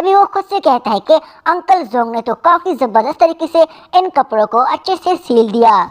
तभी वो खुद से कहता है कि अंकल जोंग ने तो काफी जबरदस्त तरीके से इन कपड़ों को अच्छे से सील दिया।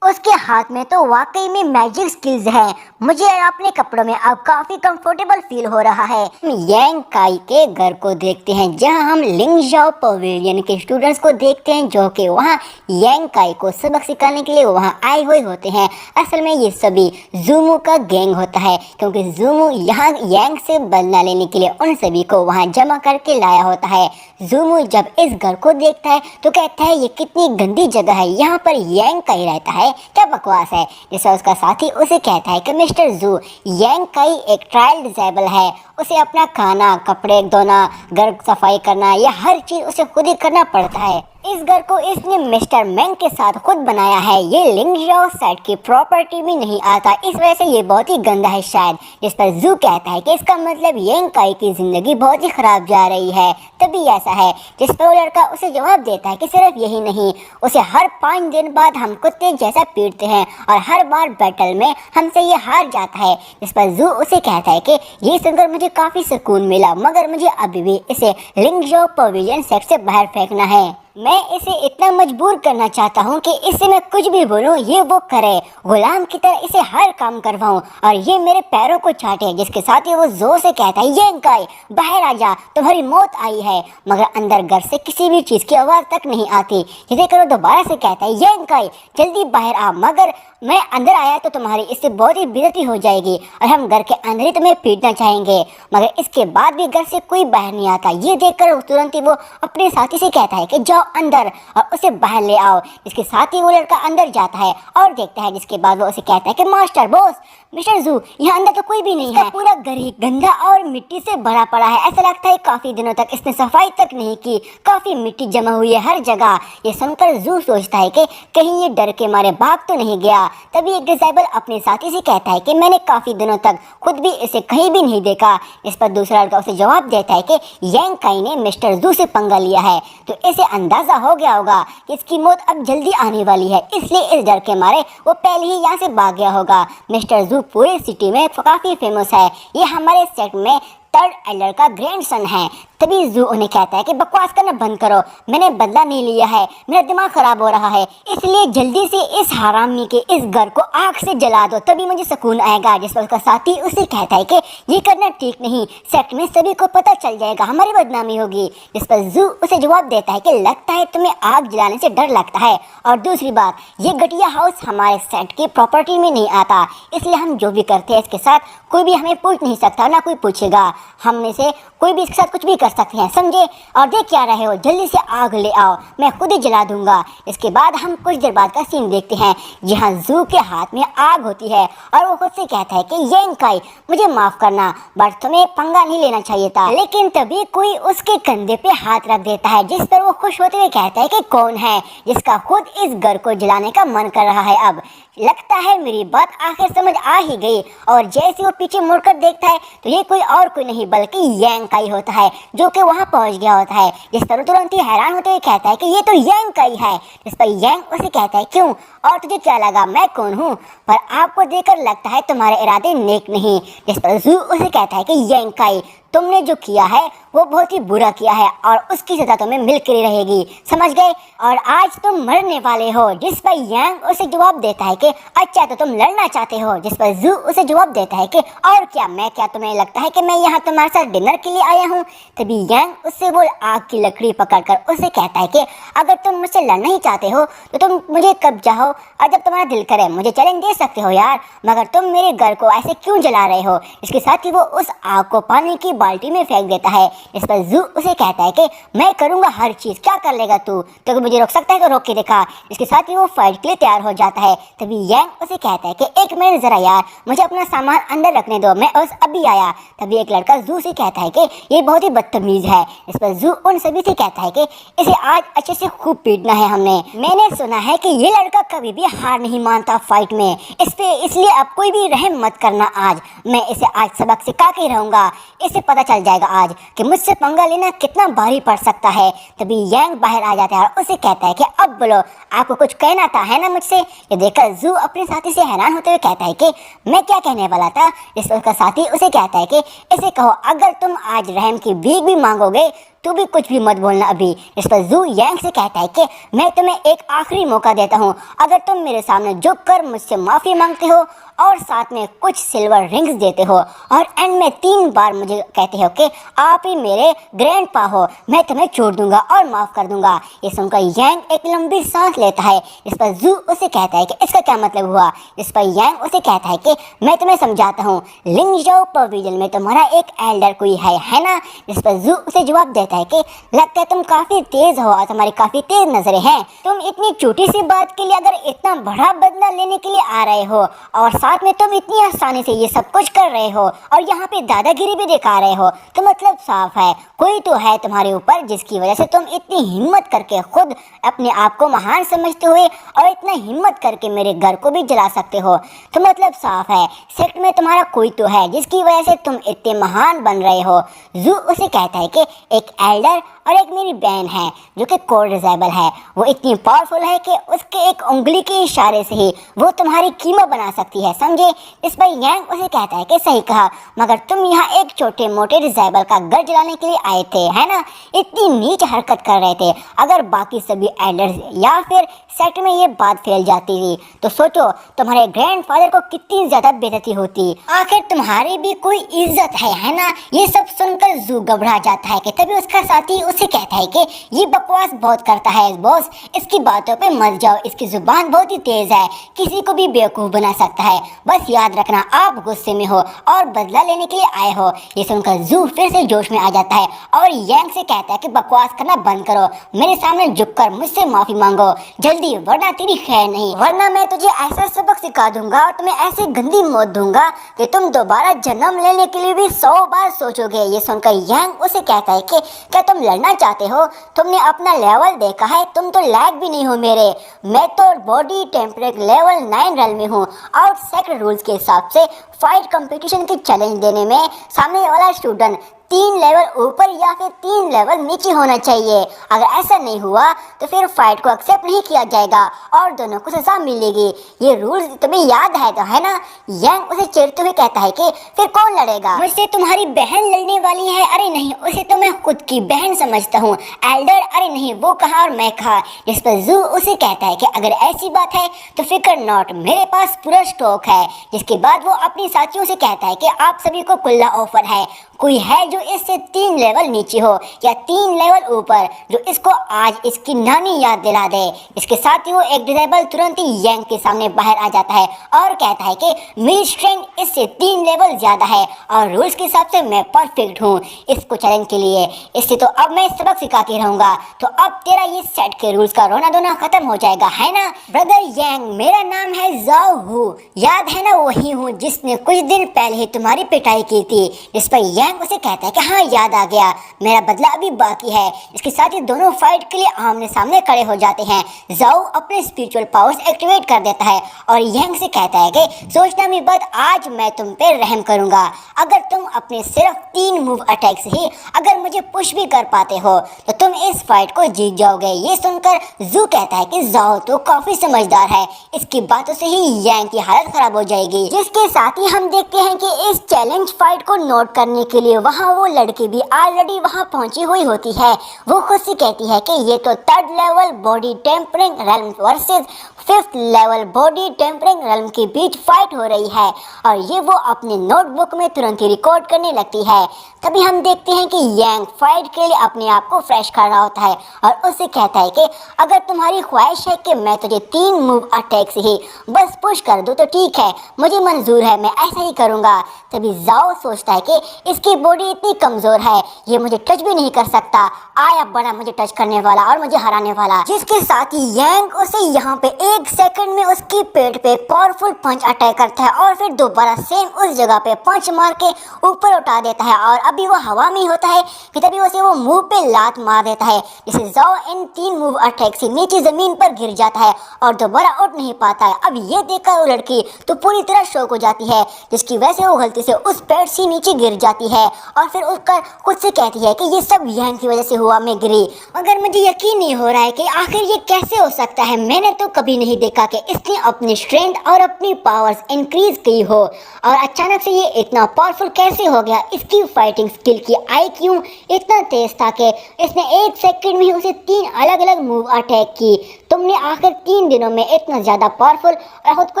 उसके हाथ में तो वाकई में मैजिक स्किल्स है। मुझे अपने कपड़ों में अब काफी कंफर्टेबल फील हो रहा है। यांग काई के घर को देखते हैं जहां हम लिंगजाओ पवेलियन के स्टूडेंट्स को देखते हैं जो कि वहां यांग काई को सबक सिखाने के लिए वहां आए हुए होते हैं। असल में ये सभी जूमू का गैंग होता है क्योंकि जूमू यहाँ यांग से बदला लेने के लिए उन सभी को वहां जमा करके लाया होता है। जूमू जब इस घर को देखता है तो कहता है ये कितनी गंदी जगह है, यहाँ पर यांग काई रहता है, क्या बकवास है। जिससे उसका साथी उसे कहता है कि मिस्टर जू, यांग काई एक ट्रायल डिसेबल है, उसे अपना खाना, कपड़े धोना, घर सफाई करना, यह हर चीज़ उसे खुद ही करना पड़ता है। इस घर को इसने मिस्टर मेंग के साथ खुद बनाया है। ये लिंगजाओ साइड की प्रॉपर्टी में नहीं आता, इस वजह से ये बहुत ही गंदा है शायद। जिस पर जू कहता है कि इसका मतलब यांग काई की जिंदगी बहुत ही खराब जा रही है, तभी ऐसा है। जिस पर वो लड़का उसे जवाब देता है कि सिर्फ यही नहीं, उसे हर 5 दिन बाद हम कुत्ते जैसा पीटते हैं और हर बार बैटल में हमसे ये हार जाता है। जिस पर जू उसे कहता है कि ये सुनकर मुझे काफ़ी सुकून मिला, मगर मुझे अभी भी इसे लिंगजाओ पवेलियन सेट से बाहर फेंकना है। मैं इसे इतना मजबूर करना चाहता हूँ कि इससे मैं कुछ भी बोलूँ ये वो करे, गुलाम की तरह इसे हर काम करवाऊँ और ये मेरे पैरों को चाटे। जिसके साथ ही वो जोर से कहता है यांग काई बाहर आ जा, तुम्हारी मौत आई है। मगर अंदर घर से किसी भी चीज़ की आवाज़ तक नहीं आती। ये देखकर वो दोबारा से कहता है यांग काई जल्दी बाहर आ, मगर मैं अंदर आया तो तुम्हारी इससे बहुत ही बेइज्जती हो जाएगी और हम घर के अंदर ही तुम्हें पीटना चाहेंगे। मगर इसके बाद भी घर से कोई बाहर नहीं आता। ये देखकर तुरंत ही वो अपने साथी से कहता है कि जाओ अंदर और उसे बाहर ले आओ। इसके साथ ही वो लड़का अंदर जाता है और देखता है। जिसके बाद वो उसे कहता है कि मास्टर बॉस, मिस्टर जू, यहाँ अंदर तो कोई भी नहीं है, पूरा घर ही गंदा और मिट्टी से भरा पड़ा है। ऐसा लगता है काफी दिनों तक इसने सफाई तक नहीं की, काफी मिट्टी जमा हुई है हर जगह। ये सुनकर जू सोचता है कि कहीं ये डर के मारे भाग तो नहीं गया। तभी एक डिसेबल अपने साथी से कहता है कि मैंने काफी दिनों तक खुद भी इसे कहीं भी नहीं देखा। इस पर दूसरा लड़का उसे जवाब देता है कि यांग काई ने मिस्टर जू से पंगा लिया है, तो इसे अंदाजा हो गया होगा कि इसकी मौत अब जल्दी आने वाली है, इसलिए इस डर के मारे वो पहले ही यहाँ से भाग गया होगा। मिस्टर जू पूरी सिटी में काफी फेमस है, ये हमारे सेट में थर्ड एल्डर का ग्रैंडसन है। तभी जू उन्हें कहता है कि बकवास करना बंद करो, मैंने बदला नहीं लिया है, मेरा दिमाग खराब हो रहा है, इसलिए जल्दी से इस हरामी के इस घर को आग से जला दो, तभी मुझे सुकून आएगा। जिस पर उसका साथी उसे कहता है कि ये करना ठीक नहीं, सेट में सभी को पता चल जाएगा, हमारी बदनामी होगी। जिस पर जू उसे जवाब देता है कि लगता है तुम्हें आग जलाने से डर लगता है, और दूसरी बात ये घटिया हाउस हमारे सेट की प्रॉपर्टी में नहीं आता, इसलिए हम जो भी करते हैं इसके साथ कोई भी हमें पूछ नहीं सकता, ना कोई पूछेगा। हम में से कोई भी इसके साथ कुछ भी कर सकते हैं, समझे? और देख क्या रहे हो, जल्दी से आग ले आओ, मैं खुद ही जला दूंगा। इसके बाद हम कुछ देर बाद का सीन देखते हैं जहां जू के हाथ में आग होती है और वो खुद से कहता है कि यांग काई मुझे माफ करना, बट तुम्हें पंगा नहीं लेना चाहिए था। लेकिन तभी कोई उसके कंधे पे हाथ रख देता है, जिस पर वो खुश होते हुए कहता है कि कौन है जिसका खुद इस घर को जलाने का मन कर रहा है। अब लगता है मेरी बात आखिर समझ आ ही गई। और जैसे वो पीछे मुड़कर देखता है तो ये कोई नहीं बल्कि यांग काई होता है जो कि वहां पहुंच गया होता है। जिस पर तुरंत ही हैरान होते हुए कहता है कि ये तो यांग काई है। जिस पर यांग उसे कहता है क्यों, और तुझे क्या लगा मैं कौन हूँ, पर आपको देखकर लगता है तुम्हारे इरादे नेक नहीं। जिस पर जू उसे कहता है कि यांग काई तुमने जो किया है वो बहुत ही बुरा किया है और उसकी सजा तुम्हें मिलकर ही रहेगी, समझ गए, और आज तुम मरने वाले हो। जिस पर यांग उसे जवाब देता है कि अच्छा तो तुम लड़ना चाहते हो। जिस पर जू उसे जवाब देता है कि और क्या, मैं क्या तुम्हें लगता है कि मैं यहाँ तुम्हारे साथ डिनर के लिए आया हूँ। तभी यांग उससे वो आग की लकड़ी पकड़कर उसे कहता है कि अगर तुम मुझसे लड़ना ही चाहते हो तो तुम मुझे कब चाहो और जब तुम्हारा दिल करे मुझे चैलेंज दे सकते हो यार, मगर तुम मेरे घर को ऐसे क्यों जला रहे हो। इसके साथ ही वो उस आग को पानी की बाल्टी में फेंक देता है। इस पर जू उसे कहता है कि मैं करूंगा हर चीज, क्या कर लेगा तू, तो मुझे रोक सकता है तो रोक के दिखा। इसके साथ ही वो फाइट के लिए तैयार हो जाता है। तभी यांग उसे कहता है कि एक मिनट जरा यार, मुझे अपना सामान अंदर रखने दो, मैं बस अभी आया। तभी एक लड़का जू से कहता है कि ये बहुत ही बदतमीज है। इस पर जू उन सभी से कहता है कि इसे आज अच्छे से खूब पीटना है हमने, मैंने सुना है कि ये लड़का कभी भी हार नहीं मानता फाइट में, इस पे इसलिए अब कोई भी रहम मत करना, आज मैं इसे आज सबक सिखा के रहूंगा, इसे पता चल जाएगा आज कि मुझसे पंगा लेना कितना भारी पड़ सकता है। तभी यांग बाहर आ जाता है और उसे कहता है कि अब बोलो, आपको कुछ कहना था है ना मुझसे। ये देखकर जू अपने साथी से हैरान होते हुए कहता है कि मैं क्या कहने वाला था। इस पर उसका साथी उसे कहता है कि इसे कहो, अगर तुम आज रहम की भीख भी मांगोगे तू भी कुछ भी मत बोलना अभी। इस पर जू यांग से कहता है कि मैं तुम्हें एक आखिरी मौका देता हूँ, अगर तुम मेरे सामने झुक कर मुझसे माफ़ी मांगते हो और साथ में कुछ सिल्वर रिंग्स देते हो और एंड में 3 बार मुझे कहते हो कि आप ही मेरे ग्रैंडपा हो, मैं तुम्हें छोड़ दूंगा और माफ़ कर दूंगा। ये सुनकर यांग एक लंबी सांस लेता है। इस पर जू उसे कहता है कि इसका क्या मतलब हुआ। इस पर यांग उसे कहता है कि मैं तुम्हें समझाता हूँ, लिंगजाओ पवेलियन में तुम्हारा एक एल्डर कोई है ना। इस पर जू उसे जवाब देता है कि लगता है तुम काफ़ी तेज़ हो और तुम्हारी काफ़ी तेज़ नज़रें हैं। तुम इतनी छोटी सी बात के लिए अगर इतना बड़ा बदला लेने के लिए आ रहे हो और साथ में तुम इतनी आसानी से ये सब कुछ कर रहे हो और यहाँ पे दादागिरी भी दिखा रहे हो, तो मतलब साफ है कोई तो है तुम्हारे ऊपर जिसकी वजह से तुम इतनी हिम्मत करके खुद अपने आप को महान समझते हुए और इतना हिम्मत करके मेरे घर को भी जला सकते हो। तो मतलब साफ है सेक्ट में तुम्हारा कोई तो है जिसकी वजह से तुम इतने महान बन रहे हो। जू उसे कहता है कि एक एल्डर और एक मेरी बहन है जो कि कोड डिजेबल है, वो इतनी पावरफुल है कि उसके एक उंगली के इशारे से ही वो तुम्हारी कीमत बना सकती है, समझे। इस पर यांग उसे कहता है कि सही कहा, मगर तुम यहाँ एक छोटे मोटे डिजेबल का घर जलाने के लिए आए थे है ना, इतनी नीच हरकत कर रहे थे। अगर बाकी सभी एल्डर्स या फिर सेक्ट में ये बात फैल जाती थी तो सोचो तुम्हारे ग्रैंडफादर को कितनी ज़्यादा बेइज्जती होती। आखिर तुम्हारी भी कोई इज्जत है ना। ये सब सुनकर जू घबरा जाता है कि तभी उसका साथी उसे कहता है कि ये बकवास बहुत करता है बॉस, इसकी बातों पे मत जाओ, इसकी जुबान बहुत ही तेज है, किसी को भी बेवकूफ़ बना सकता है। बस याद रखना आप गुस्से में हो और बदला लेने के लिए आए हो। ये सुनकर जू फिर से जोश में आ जाता है और यांग से कहता है कि बकवास करना बंद करो, मेरे सामने झुककर मुझसे माफ़ी मांगो जल्दी, वरना तेरी खैर नहीं, वरना मैं तुझे ऐसा सबक सिखा दूंगा और तुम्हें ऐसी गंदी मौत दूंगा कि तुम दोबारा जन्म लेने के लिए भी 100 बार सोचोगे। ये सुनकर यांग उसे कहता है कि क्या तुम लड़ना चाहते हो, तुमने अपना लेवल देखा है, तुम तो लायक भी नहीं हो मेरे, मैं तो बॉडी टेम्परेचर लेवल 9 रेल में हूँ और सेक्रेट रूल्स के हिसाब से फाइट कंपटीशन की चैलेंज देने में सामने वाला स्टूडेंट 3 लेवल ऊपर या फिर 3 लेवल नीचे होना चाहिए। अगर ऐसा नहीं हुआ तो फिर फाइट को एक्सेप्ट नहीं किया जाएगा और दोनों को सजा मिलेगी। ये रूल्स तुम्हें याद है तो है ना। यांग उसे चिढ़ते हुए कहता है कि फिर कौन लड़ेगा, मुझसे तुम्हारी बहन लड़ने वाली है। अरे नहीं, उसे तो मैं खुद की बहन समझता हूँ। एल्डर, अरे नहीं, वो कहा और मैं कहा। जिस पर जू उसे कहता है कि अगर ऐसी बात है तो फिकर नॉट, मेरे पास पूरा स्टॉक है। जिसके बाद वो अपनी साथियों से कहता है कि आप सभी को खुला ऑफर है, कोई है जो इससे 3 लेवल नीचे हो या 3 लेवल ऊपर जो इसको आज इसकी नानी याद दिला दे। इसके साथ ही वो एक डिसेबल तुरंत ही यांग के सामने बाहर आ जाता है और कहता है कि मेरी स्ट्रेंथ इससे 3 लेवल ज़्यादा है और रूल्स के हिसाब से मैं परफेक्ट हूँ इसको चैलेंज के लिए। इससे तो अब मैं सबक सिखा के रहूँगा, तो अब तेरा ये सेट के रूल्स का रोना धोना खत्म हो जाएगा है ना। ब्रदर यांग, मेरा नाम है जाओ हू, याद है ना, वही हूँ जिसने कुछ दिन पहले ही तुम्हारी पिटाई की थी। इस पर यांग उसे कहता है कि हाँ याद आ गया, मेरा बदला अभी बाकी है। इसके साथ ही दोनों फाइट के लिए आमने सामने खड़े हो जाते हैं। जाओ अपने स्पिरिचुअल पावर्स एक्टिवेट कर देता है और यांग से कहता है कि सोचना भी मत, आज मैं तुम पे रहम करूंगा। अगर तुम अपने सिर्फ 3 मूव अटैक से ही अगर मुझे पुश भी कर पाते हो तो तुम इस फाइट को जीत जाओगे। ये सुनकर जू कहता है कि जाओ तो काफी समझदार है, इसकी बातों से ही यांग की हालत खराब हो जाएगी। जिसके साथ ही हम देखते हैं कि इस चैलेंज फाइट को नोट करने के लिए वहाँ वो लड़की भी ऑलरेडी वहाँ पहुंची हुई होती है। वो खुद से कहती है कि ये तो 3rd level body tempering realm versus 5th level body tempering realm के बीच फाइट हो रही है और ये वो अपने नोटबुक में तुरंत ही रिकॉर्ड करने लगती है। तभी हम देखते हैं कि यांग फाइट के लिए अपने आप को फ्रेश कर रहा होता है और उससे कहता है कि अगर तुम्हारी ख्वाहिश है कि मैं तुझे 3 मूव अटैक से ही बस पुश कर दूँ तो ठीक है, मुझे मंजूर है, मैं ऐसा ही करूँगा। तभी जाओ सोचता है कि इसकी बॉडी इतनी कमज़ोर है, ये मुझे टच भी नहीं कर सकता, आया बड़ा मुझे टच करने वाला और मुझे हराने वाला। जिसके साथ ही यांग उसे यहाँ पे 1 सेकंड में उसकी पेट पे पावरफुल पंच अटैक करता है और फिर दोबारा सेम उस जगह पे पंच मार के ऊपर उठा देता है और अभी वो हवा में होता है कि तभी उसे वो मुंह पे लात मार देता है, जिसे जाओ इन 3 मूव अटैक से नीचे जमीन पर गिर जाता है और दोबारा उठ नहीं पाता है। अब ये देखकर वो लड़की तो पूरी तरह शॉक हो जाती है, जिसकी वजह से वो गलती से उस पेड़ से नीचे गिर जाती है और फिर उसका खुद से कहती है कि ये सब यांग की वजह से हुआ, मैं गिरी। मगर मुझे यकीन नहीं हो रहा है कि आखिर ये कैसे हो सकता है। मैंने तो कभी नहीं देखा कि इसने अपनी स्ट्रेंथ और अपनी पावर्स इंक्रीज की हो और अचानक से ये इतना पावरफुल कैसे हो गया। इसकी फाइटिंग स्किल की IQ इतना तेज था कि इसने 1 सेकंड में उसे 3 अलग अलग मूव अटैक की। तुमने आखिर 3 दिनों में इतना ज़्यादा पावरफुल और खुद को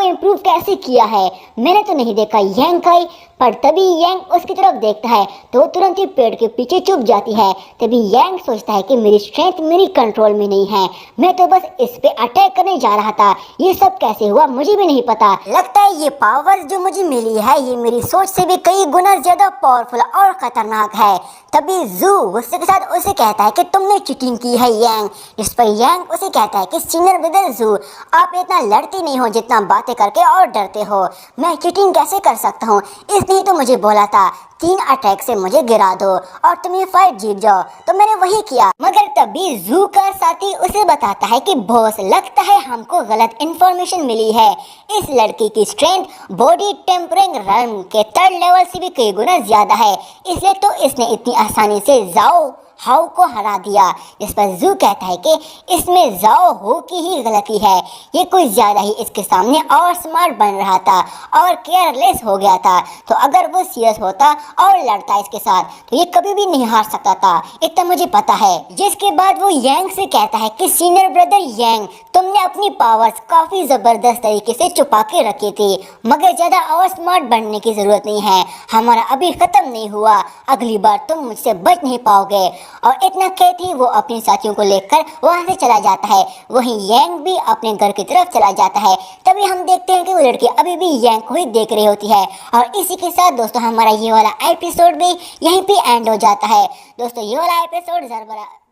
इम्प्रूव कैसे किया है। मैंने तो नहीं देखा यांग काई। पर तभी यांग उसकी तरफ देखता है तो वो तुरंत ही पेड़ के पीछे छुप जाती है। तभी यांग सोचता है कि मेरी स्ट्रेंथ मेरी कंट्रोल में नहीं है, मैं तो बस इस पे अटैक करने जा रहा था। ये सब कैसे हुआ मुझे भी नहीं पता। लगता है ये पावर जो मुझे मिली है ये मेरी सोच से भी कई गुना ज्यादा पावरफुल और खतरनाक है। तभी जू गुस्से के साथ उसे कहता है कि तुमने चीटिंग की है यांग। जिस पर यांग उसे कहता है कि सीनियर ब्रदर जू, आप इतना लड़ती नहीं हो जितना बातें करके और डरते हो। मैं चीटिंग कैसे कर सकता हूँ, इसने तो मुझे बोला था 3 अटैक से मुझे गिरा दो और तुम ये फाइट जीत जाओ, तो मैंने वही किया। मगर तभी जू का साथी उसे बताता है कि बॉस, लगता है हमको गलत इंफॉर्मेशन मिली है। इस लड़की की स्ट्रेंथ बॉडी टेम्परिंग रन के 3rd लेवल से भी कई गुना ज्यादा है, इसलिए तो इसने इतनी आसानी से जाओ हाउ को हरा दिया। इस पर जू कहता है कि इसमें जाओ हो की ही गलती है, ये कोई ज्यादा ही इसके सामने और स्मार्ट बन रहा था और केयरलेस हो गया था। तो अगर वो सीरियस होता और लड़ता इसके साथ तो ये कभी भी नहीं हार सकता था, इतना मुझे पता है। जिसके बाद वो यांग से कहता है कि सीनियर ब्रदर यांग, तुमने अपनी पावर्स काफी जबरदस्त तरीके से छुपा के रखी थी, मगर ज्यादा और स्मार्ट बनने की जरूरत नहीं है, हमारा अभी खत्म नहीं हुआ, अगली बार तुम मुझसे बच नहीं पाओगे। और इतना कहते ही वो अपने साथियों को लेकर वहां से चला जाता है। वहीं यांग भी अपने घर की तरफ चला जाता है। तभी हम देखते हैं कि वो लड़की अभी भी यांग को ही देख रही होती है। और इसी के साथ दोस्तों हमारा ये वाला एपिसोड भी यहीं पे एंड हो जाता है। दोस्तों ये वाला एपिसोड जरा